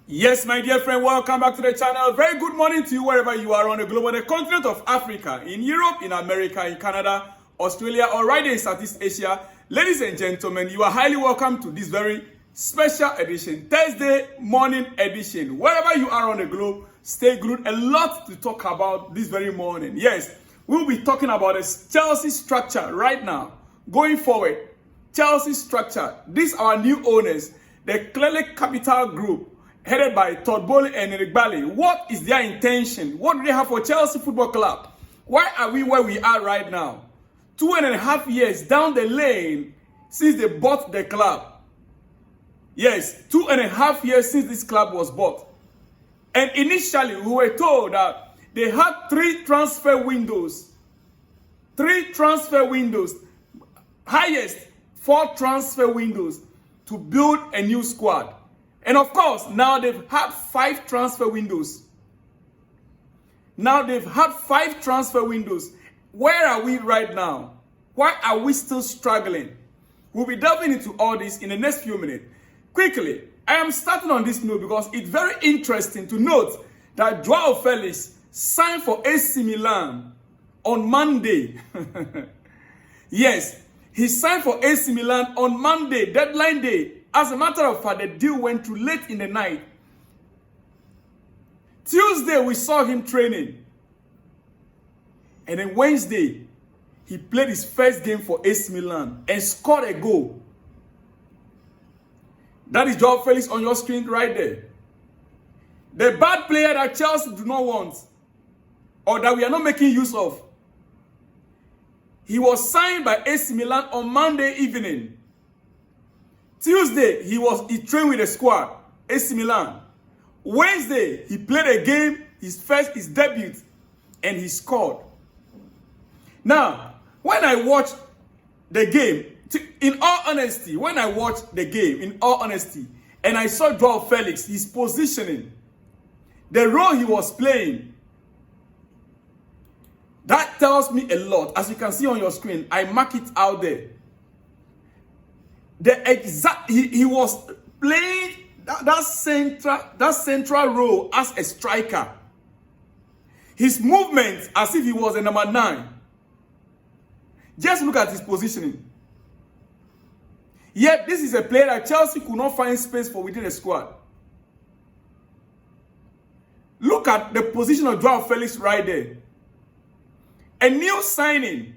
Yes, my dear friend, welcome back to the channel. Very good morning to you wherever you are on the globe, on the continent of Africa, in Europe, in America, in Canada, Australia, or right in Southeast Asia. Ladies and gentlemen, you are highly welcome to this very special edition, Thursday morning edition. Wherever you are on the globe, stay glued. A lot to talk about this very morning. Yes, we'll be talking about the Chelsea structure right now. Going forward, Chelsea structure. These are new owners, the Clearly Capital Group, headed by Todd Bowley and Eric Bailey. What is their intention? What do they have for Chelsea Football Club? Why are we where we are right now? 2.5 years down the lane since they bought the club. Yes, 2.5 years since this club was bought. And initially, we were told that they had 3 transfer windows. 3 transfer windows. Highest 4 transfer windows to build a new squad. And of course, now they've had 5 transfer windows. Now they've had 5 transfer windows. Where are we right now? Why are we still struggling? We'll be delving into all this in the next few minutes. Quickly, I am starting on this note because it's very interesting to note that Joao Felix signed for AC Milan on Monday. Yes, he signed for AC Milan on Monday, deadline day. As a matter of fact, the deal went through late in the night. Tuesday, we saw him training. And then Wednesday, he played his first game for AC Milan and scored a goal. That is Joao Felix on your screen right there. The bad player that Chelsea do not want, or that we are not making use of. He was signed by AC Milan on Monday evening. Tuesday, he trained with the squad, AC Milan. Wednesday, he played a game, his debut, and he scored. Now, when I watched the game, in all honesty, and I saw Joao Felix, his positioning, the role he was playing, that tells me a lot. As you can see on your screen, I mark it out there. He was playing that central role as a striker. His movement as if he was a number 9. Just look at his positioning. Yet this is a player that Chelsea could not find space for within the squad. Look at the position of Joao Felix right there. A new signing,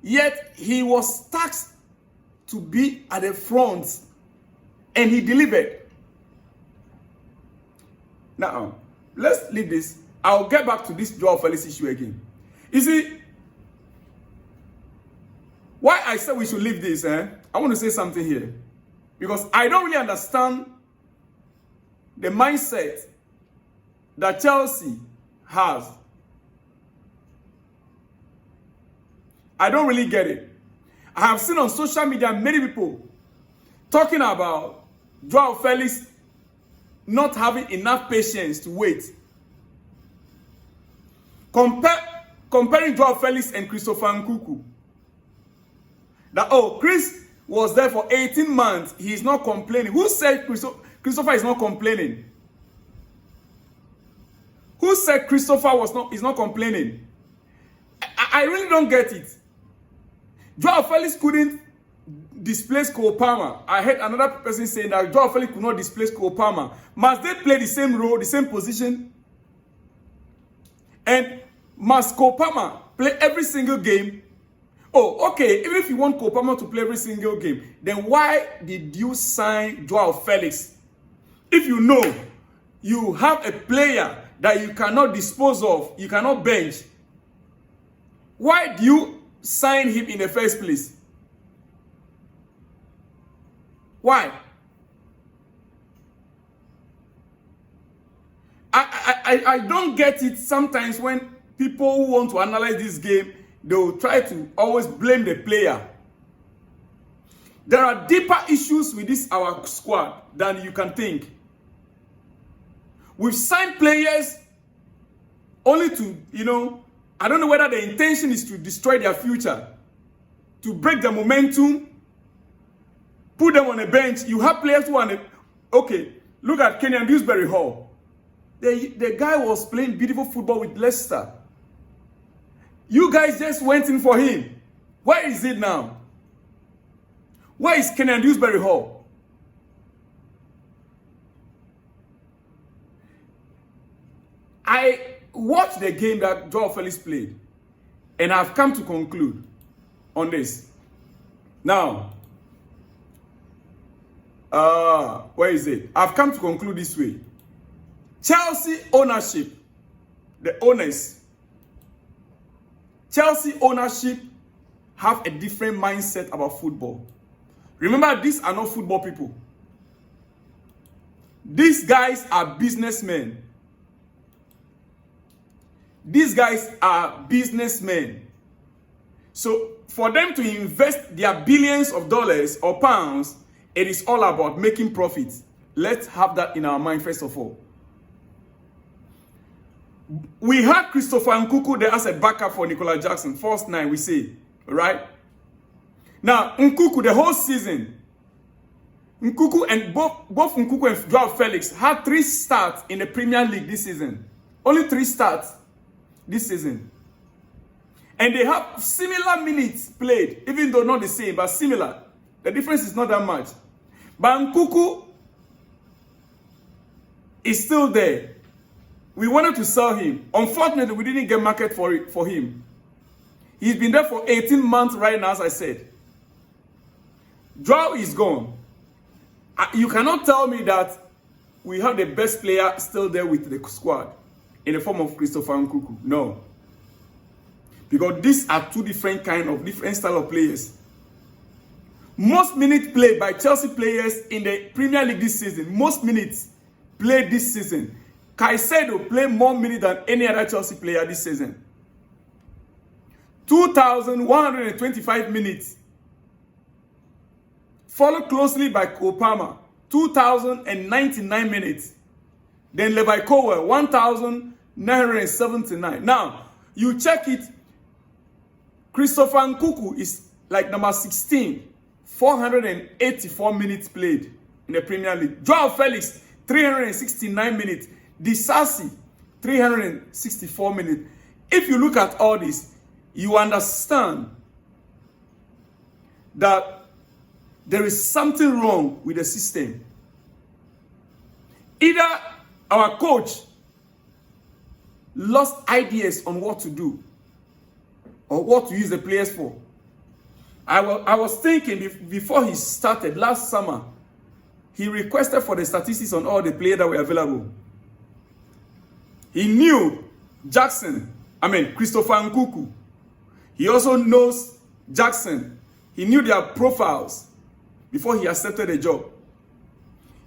yet he was tasked to be at the front, and he delivered. Now, let's leave this. I'll get back to this Joao Felix issue again. You see, why I said we should leave this, I want to say something here. Because I don't really understand the mindset that Chelsea has. I don't really get it. I have seen on social media many people talking about Joao Felix not having enough patience to wait. Comparing Joao Felix and Christopher Nkunku. That, Chris was there for 18 months. He is not complaining. Who said Christopher is not complaining? Who said Christopher is not complaining? I really don't get it. Joao Felix couldn't displace Cole Palmer. I heard another person saying that Joao Felix could not displace Cole Palmer. Must they play the same role, the same position? And must Cole Palmer play every single game? Oh, okay. Even if you want Cole Palmer to play every single game, then why did you sign Joao Felix? If you know you have a player that you cannot dispose of, you cannot bench, why do you sign him in the first place? Why? I don't get it sometimes when people who want to analyze this game, they will try to always blame the player. There are deeper issues with this our squad than you can think. We've signed players only to, I don't know whether the intention is to destroy their future, to break the momentum, put them on a bench. You have players who are okay. Look at Kenyan Dewsbury Hall. The guy was playing beautiful football with Leicester. You guys just went in for him. Where is it now? Where is Kenyan Dewsbury Hall? I watched the game that Joao Felix played, and I've come to conclude on this. Now, where is it? I've come to conclude this way. Chelsea ownership, the owners, Chelsea ownership have a different mindset about football. Remember, these are not football people. These guys are businessmen. These guys are businessmen. So for them to invest their billions of dollars or pounds, it is all about making profits. Let's have that in our mind first of all. We had Christopher Nkunku there as a backup for Nicola Jackson. First nine, we say, right? Now, Nkunku, the whole season, Nkunku and both Nkunku and Joao Felix had 3 starts in the Premier League this season. Only 3 starts this season. And they have similar minutes played, even though not the same, but similar. The difference is not that much. But Nkunku is still there. We wanted to sell him. Unfortunately, we didn't get market for him. He's been there for 18 months right now, as I said. Joao is gone. You cannot tell me that we have the best player still there with the squad in the form of Christopher Nkunku. No. Because these are two different style of players. Most minutes played by Chelsea players in the Premier League this season, most minutes played this season, Caicedo played more minutes than any other Chelsea player this season. 2,125 minutes. Followed closely by Kopama, 2,099 minutes. Then Levi Colwill, 1,979. Now, you check it. Christopher Nkunku is like number 16. 484 minutes played in the Premier League. Joao Felix, 369 minutes. Disasi, 364 minutes. If you look at all this, you understand that there is something wrong with the system. Either our coach lost ideas on what to do or what to use the players for. I was thinking before he started last summer, he requested for the statistics on all the players that were available. He knew Christopher Nkunku. He also knows Jackson. He knew their profiles before he accepted the job.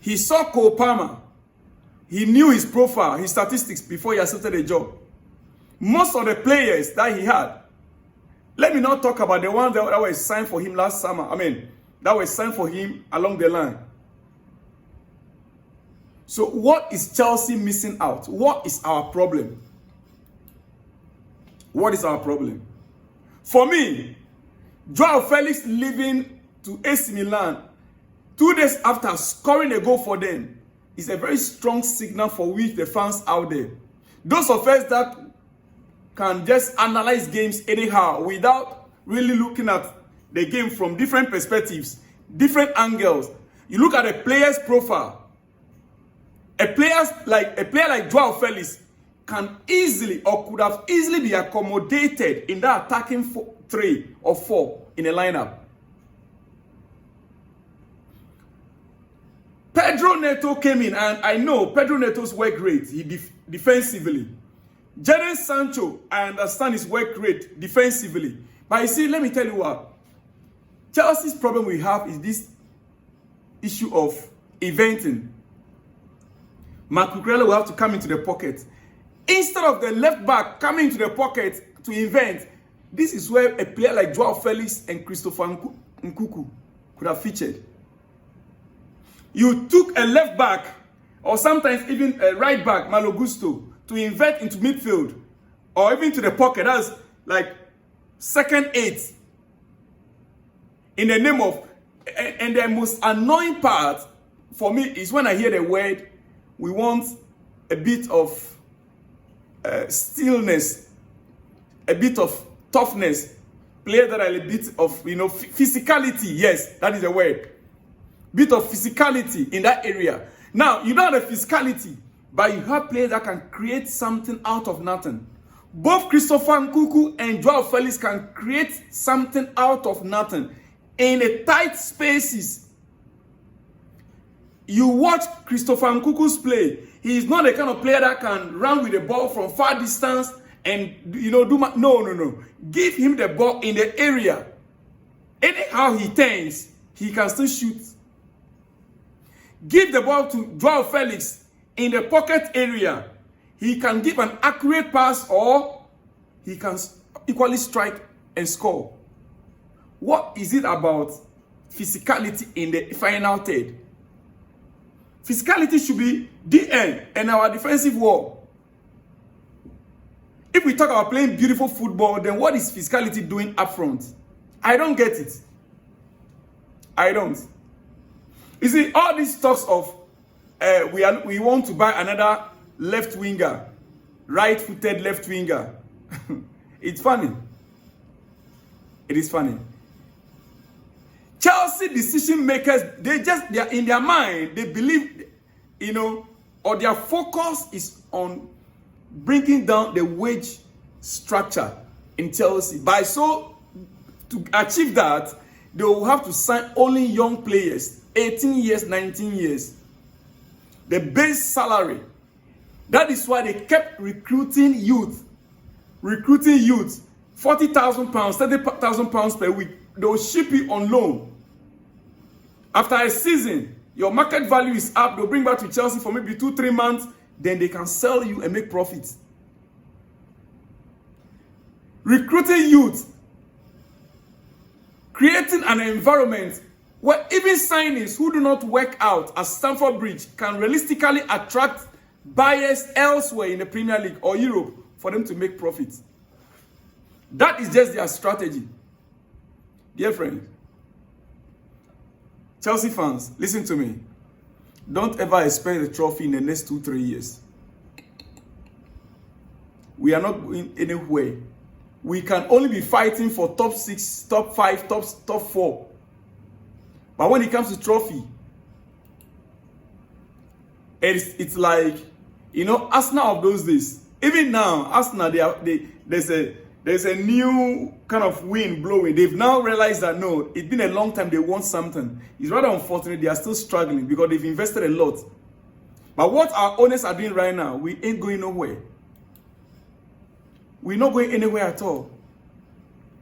He saw Cole Palmer. He knew his profile, his statistics before he accepted the job. Most of the players that he had, let me not talk about the ones that were signed for him last summer. That were signed for him along the line. So what is Chelsea missing out? What is our problem? What is our problem? For me, Joao Felix leaving to AC Milan 2 days after scoring a goal for them is a very strong signal for which the fans out there. Those of us that can just analyze games anyhow without really looking at the game from different perspectives, different angles. You look at a player's profile. A player like Joao Felix can easily or could have easily be accommodated in that attacking 3 or 4 in a lineup. Pedro Neto came in, and I know Pedro Neto's work rate defensively. Jadon Sancho, I understand his work rate defensively. But you see, let me tell you what. Chelsea's problem we have is this issue of eventing. Marc Cucurella will have to come into the pocket. Instead of the left back coming into the pocket to invent, this is where a player like Joao Felix and Christopher Nkunku could have featured. You took a left back, or sometimes even a right back, Malo Gusto, to invert into midfield, or even to the pocket. That's like second 8. In the name of, and the most annoying part for me is when I hear the word, we want a bit of stillness, a bit of toughness, players that are a bit of, physicality. Yes, that is the word. Bit of physicality in that area. Now, you don't have the physicality, but you have players that can create something out of nothing. Both Christopher Nkunku and Joao Felix can create something out of nothing in a tight spaces. You watch Christopher Nkunku's play. He is not the kind of player that can run with the ball from far distance and no. Give him the ball in the area. Anyhow he turns, he can still shoot. Give the ball to Joao Felix in the pocket area. He can give an accurate pass or he can equally strike and score. What is it about physicality in the final third? Physicality should be DN and our defensive wall. If we talk about playing beautiful football, then what is physicality doing up front? I don't get it. I don't. You see, all these talks of we want to buy another left winger, right-footed left winger. It's funny. It is funny. Chelsea decision makers, they are in their mind, they believe, or their focus is on bringing down the wage structure in Chelsea. To achieve that, they will have to sign only young players, 18 years, 19 years. The base salary. That is why they kept recruiting youth. 40,000 pounds, 30,000 pounds per week. They will ship you on loan. After a season, your market value is up. They'll bring back to Chelsea for maybe 2-3 months. Then they can sell you and make profits. Recruiting youth. Creating an environment where even signings who do not work out at Stamford Bridge can realistically attract buyers elsewhere in the Premier League or Europe for them to make profits. That is just their strategy. Dear friends, Chelsea fans, listen to me. Don't ever expect a trophy in the next 2-3 years. We are not going anywhere. We can only be fighting for top 6, top 5, top 4. But when it comes to trophy, it's like, Arsenal of those days. Even now, Arsenal, there's a new kind of wind blowing. They've now realized that no, it's been a long time they want something. It's rather unfortunate they are still struggling because they've invested a lot. But what our owners are doing right now, we ain't going nowhere. We're not going anywhere at all.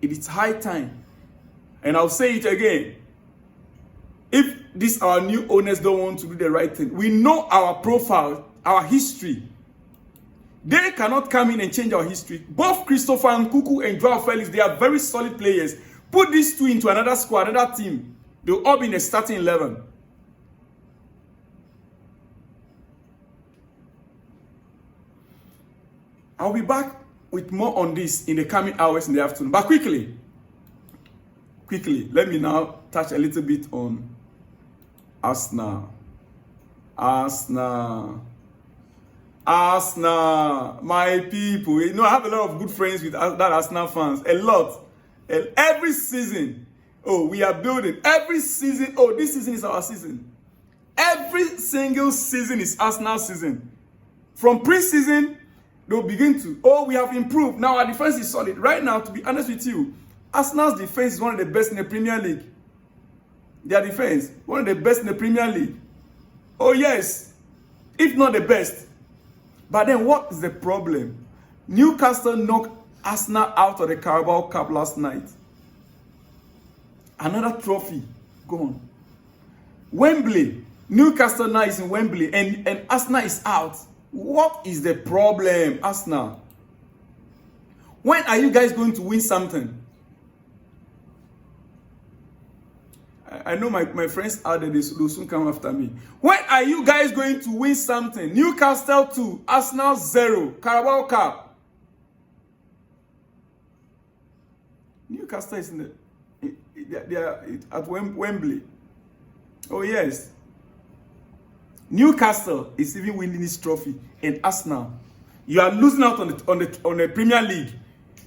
It is high time. And I'll say it again. If these our new owners don't want to do the right thing, we know our profile, our history. They cannot come in and change our history. Both Christopher Nkunku and Joao Felix, they are very solid players. Put these two into another squad, another team. They'll all be in the starting 11. I'll be back with more on this in the coming hours in the afternoon. But quickly, let me now touch a little bit on Arsenal, my people. I have a lot of good friends with that Arsenal fans. A lot. And every season, we are building. Every season, this season is our season. Every single season is Arsenal season. From pre-season, they'll begin to, we have improved. Now our defense is solid. Right now, to be honest with you, Arsenal's defense is one of the best in the Premier League. Their defense, one of the best in the Premier League. Oh yes, if not the best. But then what is the problem? Newcastle knocked Arsenal out of the Carabao Cup last night. Another trophy gone. Wembley, Newcastle now is in Wembley and Arsenal is out. What is the problem, Arsenal? When are you guys going to win something? I know my friends out there, they'll soon come after me. When are you guys going to win something? Newcastle 2, Arsenal 0, Carabao Cup. Newcastle is they are at Wembley. Oh yes. Newcastle is even winning this trophy, and Arsenal, you are losing out on the Premier League.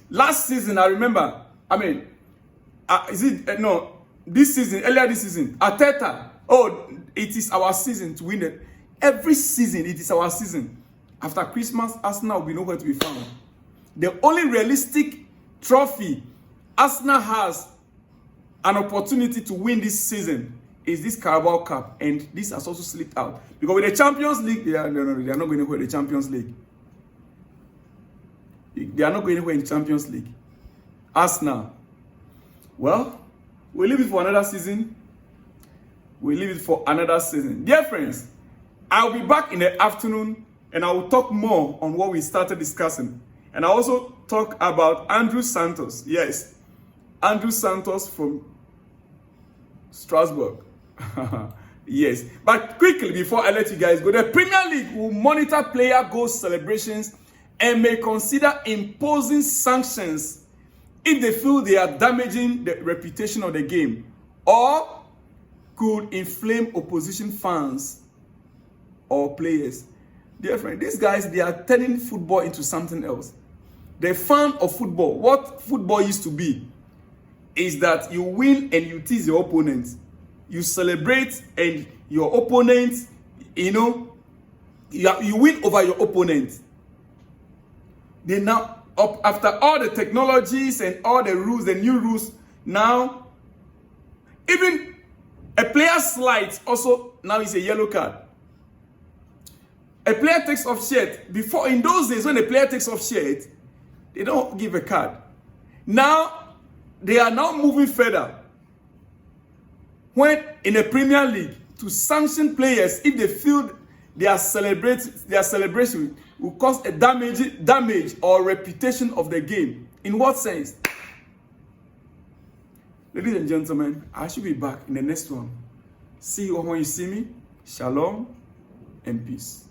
Last season, I remember. I mean, this season, earlier this season, Arteta. Oh, it is our season to win it. Every season, it is our season. After Christmas, Arsenal will be nowhere to be found. The only realistic trophy Arsenal has an opportunity to win this season is this Carabao Cup, and this has also slipped out. Because with the Champions League, they are not going anywhere in the Champions League. They are not going anywhere in the Champions League. Arsenal. Well, we'll leave it for another season. Dear friends, I'll be back in the afternoon, and I will talk more on what we started discussing. And I also talk about Andrew Santos. Yes, Andrew Santos from Strasbourg. Yes, but quickly before I let you guys go, the Premier League will monitor player goal celebrations and may consider imposing sanctions if they feel they are damaging the reputation of the game or could inflame opposition fans or players. Dear friend, these guys, they are turning football into something else. The fan of football, what football used to be, is that you win and you tease your opponent. You celebrate and your opponent, you win over your opponent. They now, after all the technologies and all the rules, the new rules, now, even a player slides also now is a yellow card. A player takes off shirt. Before, in those days, when a player takes off shirt, they don't give a card. Now, they are now moving further. When in the Premier League, to sanction players if they feel their celebration will cause a damage or reputation of the game. In what sense? Ladies and gentlemen, I should be back in the next one. See you when you see me. Shalom and peace.